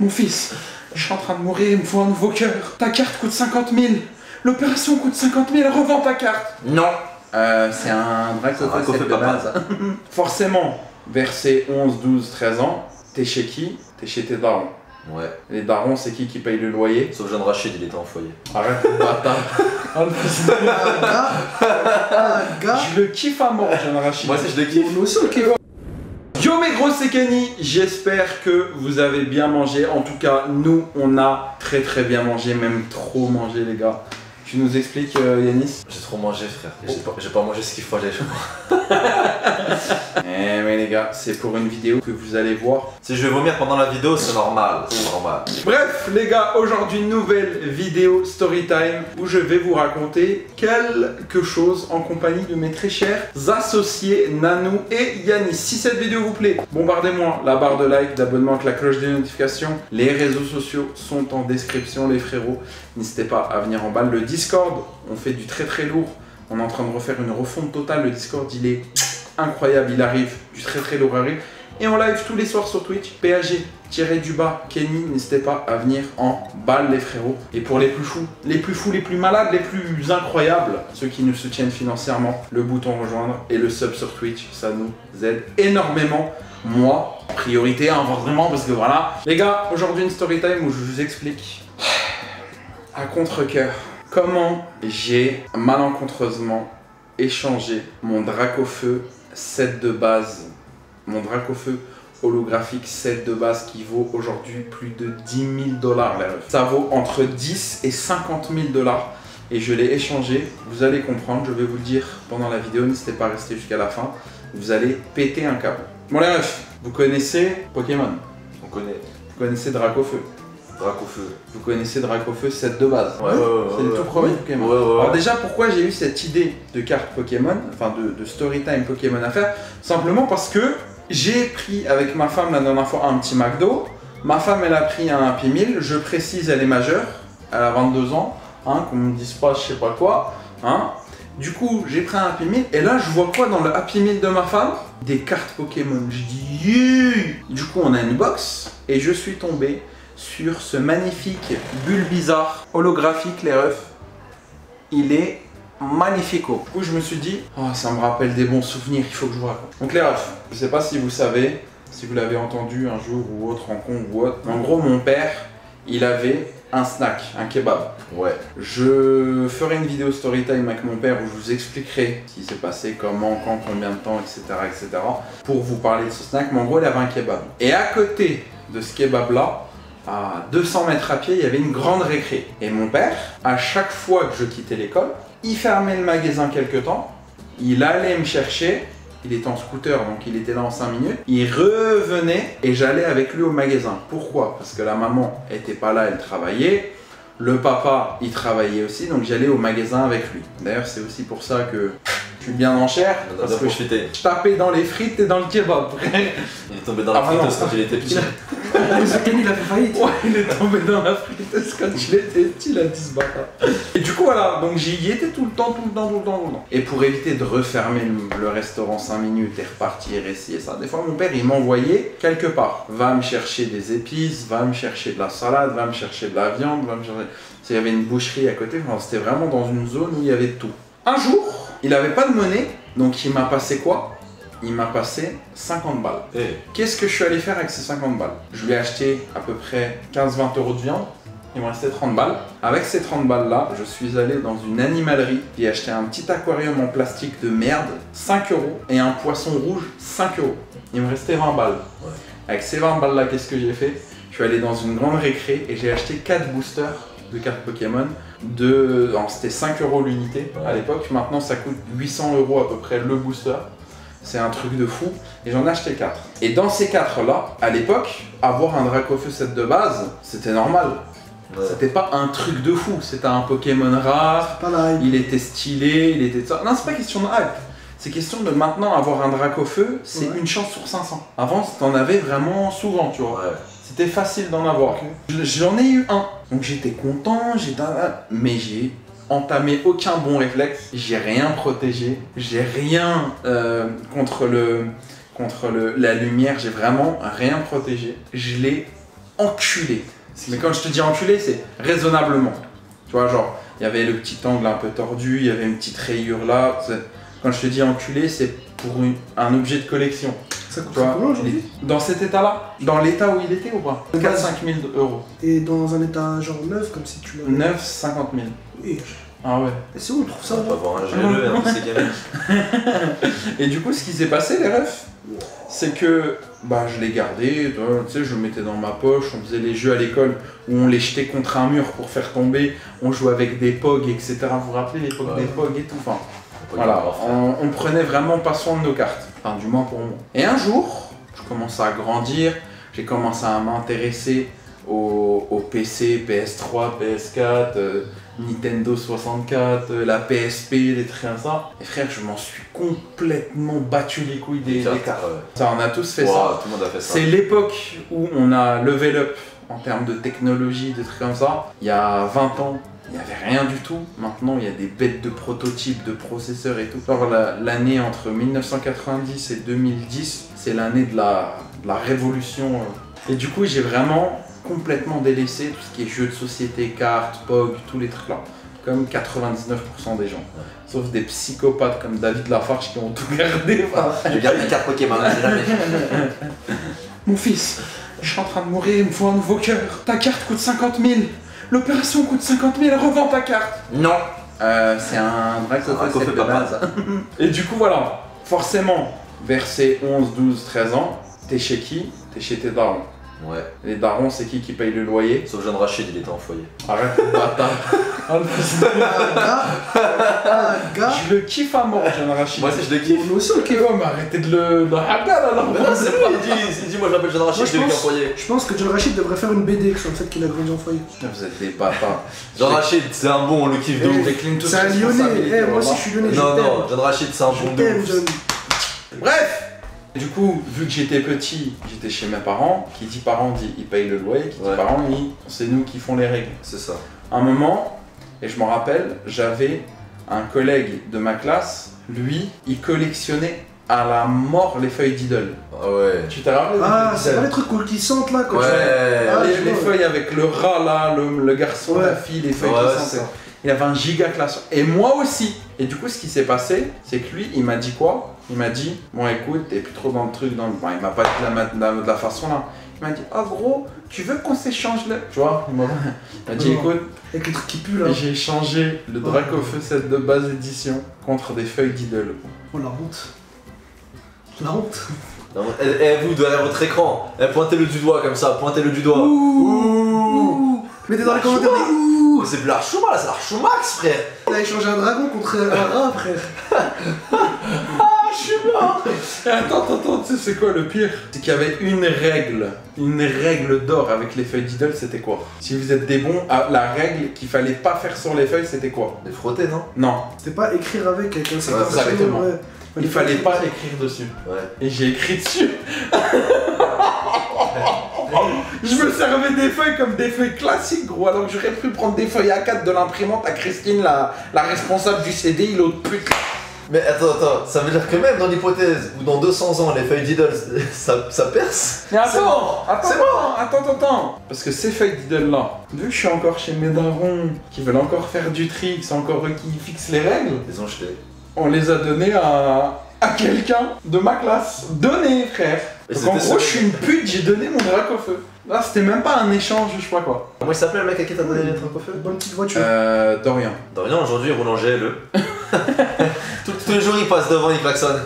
Mon fils, je suis en train de mourir, il me faut un nouveau cœur. Ta carte coûte 50 000. L'opération coûte 50 000, revends ta carte. Non. C'est un Dracofeu de base. Forcément, verset 11, 12, 13 ans, t'es chez qui? T'es chez tes darons. Ouais. Les darons, c'est qui paye le loyer? Sauf Jeanne Rachid, il était en foyer. Arrête, bâtard. Oh, le fils de gars. Je le kiffe à mort, Jeanne Rachid. Moi aussi, je le kiffe. Nous aussi, on kiffe. Yo mes gros, c'est Kenny, j'espère que vous avez bien mangé. En tout cas, nous, on a très bien mangé, même trop mangé les gars. Tu nous expliques Yanis? J'ai trop mangé frère, j'ai pas mangé ce qu'il fallait je crois. Eh mais les gars, c'est pour une vidéo que vous allez voir. Si je vais vomir pendant la vidéo, c'est normal, c'est normal. Bref les gars, aujourd'hui une nouvelle vidéo storytime où je vais vous raconter quelque chose en compagnie de mes très chers associés Nanou et Yanis. Si cette vidéo vous plaît, bombardez-moi la barre de like, d'abonnement avec la cloche des notifications. Les réseaux sociaux sont en description les frérots. N'hésitez pas à venir en balle. Le Discord, on fait du très lourd. On est en train de refaire une refonte totale. Le Discord, il est incroyable. Il arrive, du très lourd arrive. Et on live tous les soirs sur Twitch. PAG-du-bas Kenny. N'hésitez pas à venir en balle les frérots. Et pour les plus fous, les plus malades, les plus incroyables, ceux qui nous soutiennent financièrement, le bouton rejoindre et le sub sur Twitch, ça nous aide énormément. Moi, priorité, hein, vraiment, parce que voilà. Les gars, aujourd'hui une story time où je vous explique à contre-cœur comment j'ai malencontreusement échangé mon Dracofeu set de base, mon Dracofeu holographique set de base qui vaut aujourd'hui plus de 10 000 $. Ça vaut entre 10 et 50 000 $. Et je l'ai échangé, vous allez comprendre, je vais vous le dire pendant la vidéo, n'hésitez pas à rester jusqu'à la fin, vous allez péter un câble. Bon les refs, vous connaissez Pokémon? On connaît. Vous connaissez Dracofeu? Dracofeu. Vous connaissez Dracofeu set de base? Ouais. C'est le tout premier Pokémon. Alors déjà, pourquoi j'ai eu cette idée de carte Pokémon, enfin de storytime Pokémon à faire? Simplement parce que j'ai pris avec ma femme la dernière fois un petit McDo. Ma femme, elle a pris un Happy Meal. Je précise, elle est majeure. Elle a 22 ans. Hein, qu'on me dise pas je sais pas quoi. Hein. Du coup, j'ai pris un Happy Meal. Et là, je vois quoi dans le Happy Meal de ma femme? Des cartes Pokémon. Je dis yeah. Du coup, on a une box. Et je suis tombé sur ce magnifique Bulbizarre holographique les refs. Il est magnifico. Du coup je me suis dit, oh, ça me rappelle des bons souvenirs, il faut que je vous raconte. Donc les refs, je sais pas si vous savez, si vous l'avez entendu un jour ou autre en con ou autre. En gros mon père, il avait un snack, un kebab. Ouais. Je ferai une vidéo storytime avec mon père où je vous expliquerai ce qui s'est passé, comment, quand, combien de temps, etc. pour vous parler de ce snack. Mais en gros il avait un kebab. Et à côté de ce kebab là, à 200 mètres à pied, il y avait une grande récré. Et mon père, à chaque fois que je quittais l'école, il fermait le magasin quelque temps, il allait me chercher, il était en scooter donc il était là en 5 minutes, il revenait et j'allais avec lui au magasin. Pourquoi? Parce que la maman était pas là, elle travaillait, le papa il travaillait aussi, donc j'allais au magasin avec lui. D'ailleurs c'est aussi pour ça que je suis bien en chair, parce que je tapais dans les frites et dans le kebab. Il est tombé dans la friteuse quand il était petit. Il a fait faillite. Ouais, il est tombé dans la friteuse quand il était petit, il a dit ce bâtard. Et du coup voilà, donc j'y étais tout le temps. Et pour éviter de refermer le restaurant 5 minutes et repartir ici et ça, des fois mon père il m'envoyait quelque part. Va me chercher des épices, va me chercher de la salade, va me chercher de la viande, va me chercher... Il y avait une boucherie à côté, enfin, c'était vraiment dans une zone où il y avait tout. Un jour, il n'avait pas de monnaie, donc il m'a passé quoi? Il m'a passé 50 balles. Hey. Qu'est-ce que je suis allé faire avec ces 50 balles? Je lui ai acheté à peu près 15-20 € de viande. Il me restait 30 balles. Avec ces 30 balles là, je suis allé dans une animalerie. J'ai acheté un petit aquarium en plastique de merde, 5 €. Et un poisson rouge, 5 €. Il me restait 20 balles. Ouais. Avec ces 20 balles là, qu'est-ce que j'ai fait? Je suis allé dans une grande récré et j'ai acheté 4 boosters de cartes Pokémon. C'était 5 € l'unité à l'époque. Maintenant ça coûte 800 € à peu près le booster. C'est un truc de fou. Et j'en ai acheté 4. Et dans ces 4 là, à l'époque, avoir un Dracofeu set de base, c'était normal. Ouais. C'était pas un truc de fou. C'était un Pokémon rare. Il était stylé, il était... Non, c'est pas question de hype. C'est question de maintenant avoir un Dracofeu, c'est une chance sur 500. Avant, t'en avais vraiment souvent, tu vois. Ouais. C'était facile d'en avoir. J'en ai eu un. Donc j'étais content, mais j'ai entamé aucun bon réflexe. J'ai rien protégé. J'ai rien contre la lumière. J'ai vraiment rien protégé. Je l'ai enculé. Mais quand je te dis enculé, c'est raisonnablement. Tu vois, genre, il y avait le petit angle un peu tordu, il y avait une petite rayure là. Quand je te dis enculé, c'est pour un objet de collection. Ça coûte Tu vois, combien aujourd'hui? dans cet état-là, dans l'état où il était ou pas? 4-5 000 euros. Et dans un état genre neuf, comme si tu l'avais. 9, 50 000. Oui. Ah ouais. Et c'est où on trouve ça? On va voir un GLE, hein, c'est gamin. Et du coup, ce qui s'est passé, les refs, c'est que bah, je l'ai gardé, tu sais, je le mettais dans ma poche, on faisait les jeux à l'école où on les jetait contre un mur pour faire tomber, on jouait avec des POG, etc. Vous vous rappelez l'époque des POG et tout, enfin, voilà, on prenait vraiment pas soin de nos cartes, enfin du moins pour moi. Et un jour, je commençais à grandir, j'ai commencé à m'intéresser au PC, PS3, PS4, Nintendo 64, la PSP, des trucs comme ça. Et frère, je m'en suis complètement battu les couilles des cartes. Ça, on a tous fait ça. Tout le monde a fait ça. C'est l'époque où on a level up en termes de technologie, des trucs comme ça. Il y a 20 ans, il n'y avait rien du tout. Maintenant, il y a des bêtes de prototypes, de processeurs et tout. Genre l'année entre 1990 et 2010, c'est l'année de la révolution. Et du coup, j'ai vraiment complètement délaissé tout ce qui est jeux de société, cartes, POG, tous les trucs là. Comme 99% des gens. Sauf des psychopathes comme David Lafarge qui ont tout gardé. Je garde les cartes Pokémon, j'ai jamais. Mon fils, je suis en train de mourir, il me faut un nouveau cœur. Ta carte coûte 50 000. L'opération coûte 50 000, revends ta carte. Non. C'est un Dracofeu de base. Et du coup, voilà. Forcément, versé 11, 12, 13 ans, t'es chez qui? T'es chez tes darons. Ouais. Les darons, c'est qui paye le loyer? Sauf Jeanne Rachid, il était en foyer. Arrête, bâtard. Je le kiffe à mort, Jeanne Rachid. Moi aussi, je le kiffe. Nous aussi on le kiffe. Ouais, mais arrêtez de le hagar alors. Mais non, c'est lui, il dit moi je l'appelle Jeanne Rachid, Moi, je l'ai vu en foyer. Je pense que John Rachid devrait faire une BD sur le fait qu'il a grandi en foyer. Vous êtes des bâtards. Jeanne Rachid, c'est un bon, on le kiffe de Je ouf. décline toute C'est un Lyonnais, responsabilité, moi aussi voilà. je suis Lyonnais, Non, je t'aime. non, Jeanne Rachid, c'est un Je bon de t'aime, ouf. John. Bref. Du coup, vu que j'étais petit, j'étais chez mes parents. Qui dit parents dit ils payent le loyer. Qui dit Ouais. parents, c'est nous qui font les règles. C'est ça. Un moment, et je m'en rappelle, j'avais un collègue de ma classe, lui, il collectionnait à la mort les feuilles d'idole. Ah ouais. Tu t'es rappelé des Ah, feuilles c'est pas d'Idole? les trucs qui sentent là quand Ouais. Ah, les, je les vois. feuilles avec le rat là, le garçon, Ouais. la fille, les feuilles Ouais, qui c'est sentaient. ça. Il avait un giga classe. Et moi aussi. Et du coup, ce qui s'est passé, c'est que lui, il m'a dit quoi? Il m'a dit, bon écoute, t'es plus trop dans le truc, bon, il m'a pas dit de la façon là. Il m'a dit, oh gros, tu veux qu'on s'échange le... Tu vois, il m'a dit, Non. écoute, Avec les trucs qui puent là. j'ai échangé le Dracofeu 7 de base édition contre des feuilles d'idole. Oh la honte. La honte. Non, vous, derrière votre écran, pointez-le du doigt comme ça, pointez-le du doigt. Ouh. Mettez dans les commentaires des ouh. Mais c'est plus l'Archouma là, c'est l'Archoumax, frère. Il a échangé un dragon contre un rat, frère. Je suis mort. Attends, tu sais c'est quoi le pire? C'est qu'il y avait une règle d'or avec les feuilles d'idole, c'était quoi? Si vous êtes des bons, la règle qu'il fallait pas faire sur les feuilles, c'était quoi? Les frotter, non? Non, C'était pas écrire avec un certain exactement. ouais. il fallait pas écrire dessus. Ouais. Et j'ai écrit dessus. Je me servais des feuilles comme des feuilles classiques, gros, alors que j'aurais pu prendre des feuilles A4 de l'imprimante à Christine, la responsable du CD, l'autre pute. Mais attends, ça veut dire que même dans l'hypothèse où dans 200 ans les feuilles d'idole ça perce. Mais C'est mort. attends. Parce que ces feuilles d'idole là, vu que je suis encore chez mes darons, qui veulent encore faire du trick, c'est encore eux qui fixent les règles, Ils ont jeté. on les a donnés à quelqu'un de ma classe. Donné, frère. Et Donc en c'était gros, ce je suis une pute, j'ai donné mon Dracofeu. Là, c'était même pas un échange, je sais pas quoi. Comment il s'appelle le mec à qui t'as donné les Dracofeu? Une bonne petite voiture. Dorian. Dorian aujourd'hui il roule en GLE. Tous les jours il passe devant, il klaxonne.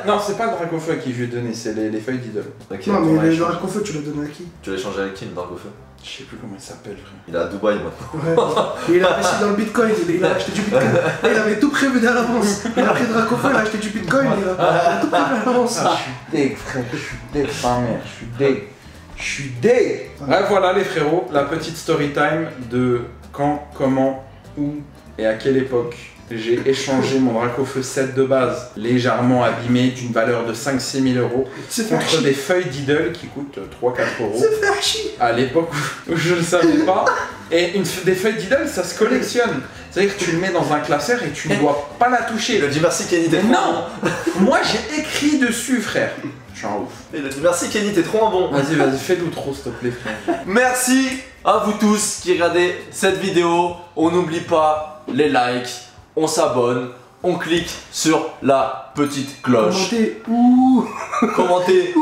Non, c'est pas le Dracofeu à qui je lui ai donné, c'est les feuilles d'idole. Ok, Non, on mais va les échanger. Dracofeu, tu l'as donné à qui? tu l'as échangé avec qui le Dracofeu? Je sais plus comment il s'appelle, frère. Il est à Dubaï maintenant. Ouais. Et il a investi dans le bitcoin, il a acheté du bitcoin. Et il avait tout prévu à l'avance. Il a pris Dracofeu, il a acheté du bitcoin, il a tout prévu à l'avance. Ah, je suis deg, frère, je suis deg, sa mère, je suis deg. Bref, voilà les frérots, la petite story time de quand, comment, où et à quelle époque j'ai échangé mon Dracofeu 7 de base, légèrement abîmé, d'une valeur de 5-6 000 euros, C'est fait contre archi. des feuilles d'idole qui coûtent 3-4 euros. C'est fait archi. À l'époque où je ne le savais pas. Et des feuilles d'idole, ça se collectionne. C'est-à-dire que tu le mets dans un classeur et tu ne dois pas la toucher. Il a dit merci Kenny Mais d'être non. Moi j'ai écrit dessus, frère. suis un ouf. Il a dit merci Kenny, t'es trop un bon. Vas-y, fais l'outro s'il te plaît, frère. Merci à vous tous qui regardez cette vidéo. On n'oublie pas les likes, on s'abonne, on clique sur la petite cloche. Commentez. Ouh. Commentez.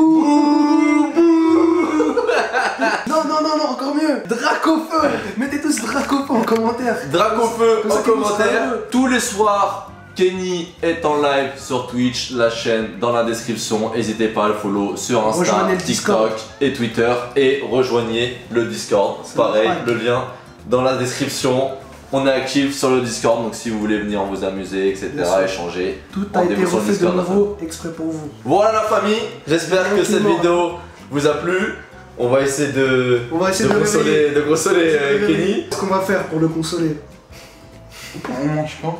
Non, encore mieux. Dracofeu. Mettez tous Dracofeu en commentaire. Dracofeu Comme ça, en Kenny sera commentaire. heureux. Tous les soirs, Kenny est en live sur Twitch, la chaîne dans la description. N'hésitez pas à le follow sur Insta, Rejoignez le TikTok Discord. et Twitter. Et rejoignez le Discord. C'est Pareil, le le lien dans la description. On est actif sur le Discord, donc si vous voulez venir vous amuser, etc., Bien sûr. échanger. Tout a été rendez-vous sur le refait de Discord, nouveau exprès pour vous. Voilà la famille, j'espère que cette Tranquillement. vidéo vous a plu. On va essayer de, On va essayer de consoler Kenny. Qu'est-ce qu'on va faire pour le consoler? On mange pas.